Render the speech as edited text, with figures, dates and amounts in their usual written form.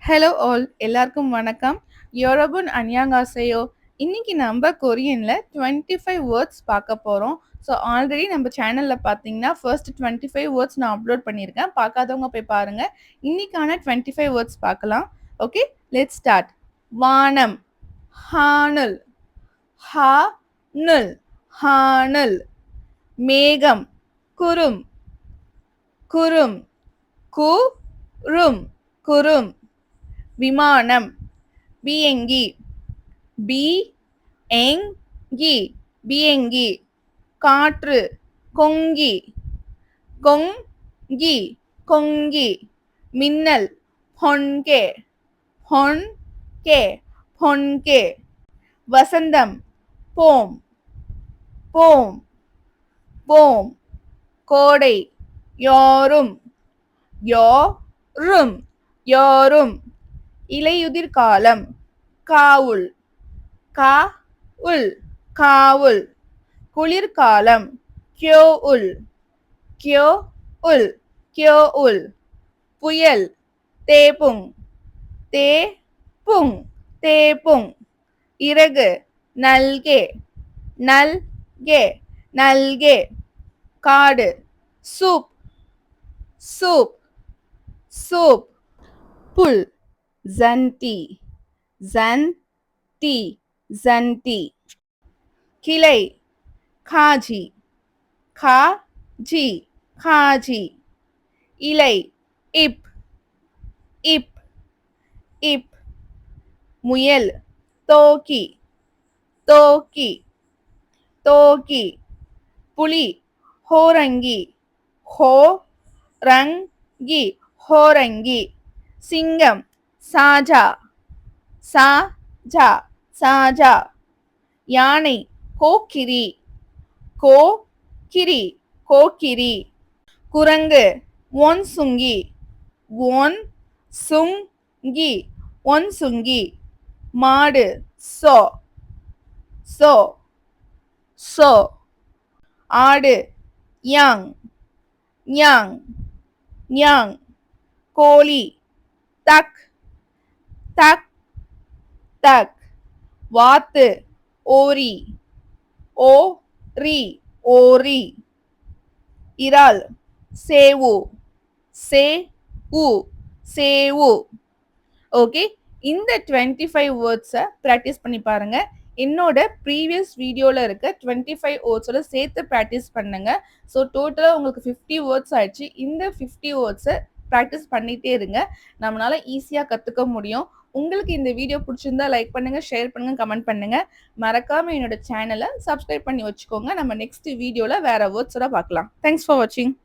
Hello all எல்லாருக்கும் வணக்கம். யோரபுன் அன்யாங்காசேயோ. இன்னைக்கு நம்ம கொரியன்ல 25 வேர்ட்ஸ் பார்க்க போறோம். ஸோ ஆல்ரெடி நம்ம சேனல்ல பார்த்தீங்கன்னா ஃபர்ஸ்ட் 25 வேர்ட்ஸ் நான் அப்லோட் பண்ணியிருக்கேன். பார்க்காதவங்க போய் பாருங்க. இன்னைக்கான 25 வேர்ட்ஸ் பார்க்கலாம். Okay, let's start. வானம், ஹானல், ஹானல், ஹானல். மேகம், குரும், குரும், குரும், குரும். விமானம், பியங்கி, பியங்கி, பியங்கி. காற்று, கொங்கி, கொங்கி, கொங்கி. மின்னல், பொன்கே, பொன்கே, பொன்கே. வசந்தம், போம், போம், போம். கோடை, யோரும், யோரும், யோரும். இலையுதிர் காலம், காவுல், காவுல், காவுல். குளிர்காலம், கியோவுல், கியோவுல், கியோவுல். புயல், தேபுங், தேபுங், தேபுங். இறகு, நல்கே, நல்கே, நல்கே. காடு, சூப், சூப், சூப். புல், ஜந்தி, ஜந்தி, ஜந்தி. கிளை, காஜி, காஜி, காஜி. இலை, இப், இப், இப். முயல், தோக்கி, தோக்கி, தோக்கி. புலி, ஹோரங்கி, ஹோரங்கி, ஹோரங்கி. சிங்கம், சாஜா, சாஜா, சாஜா. யானை, கோக்கிரி, கோக்கிரி, கோக்கிரி. குரங்கு, ஒன்சுங்கி, ஒன்சுங்கி, ஒன்சுங்கி. மாடு, சோ, சோ, சோ. ஆடு, யாங், யாங், யாங். கோழி, தக், தக், தக். வாத்து, ஓரி, ஓரி, ஓரி. இறால், சேவு, சேவு, சேவு. ஓகே, இந்த 25 வேர்ட்ஸை ப்ராக்டிஸ் பண்ணி பாருங்க. என்னோட ப்ரீவியஸ் வீடியோவில் இருக்க 25 வேர்ட்ஸோட சேர்த்து ப்ராக்டிஸ் பண்ணுங்க. ஸோ டோட்டலாக உங்களுக்கு 50 வேர்ட்ஸ் ஆயிடுச்சு. இந்த 50 வேர்ட்ஸை ப்ராக்டிஸ் பண்ணிகிட்டே இருங்க. நம்மளால ஈஸியாக கற்றுக்க முடியும். உங்களுக்கு இந்த வீடியோ பிடிச்சிருந்தா லைக் பண்ணுங்க, ஷேர் பண்ணுங்க, கமெண்ட் பண்ணுங்க. மறக்காம என்னோட சேனலை சப்ஸ்கிரைப் பண்ணி வச்சுக்கோங்க. நம்ம நெக்ஸ்ட் வீடியோவில் வேற வேர்ட்ஸோட பார்க்கலாம். தேங்க்ஸ் ஃபார் வாட்சிங்.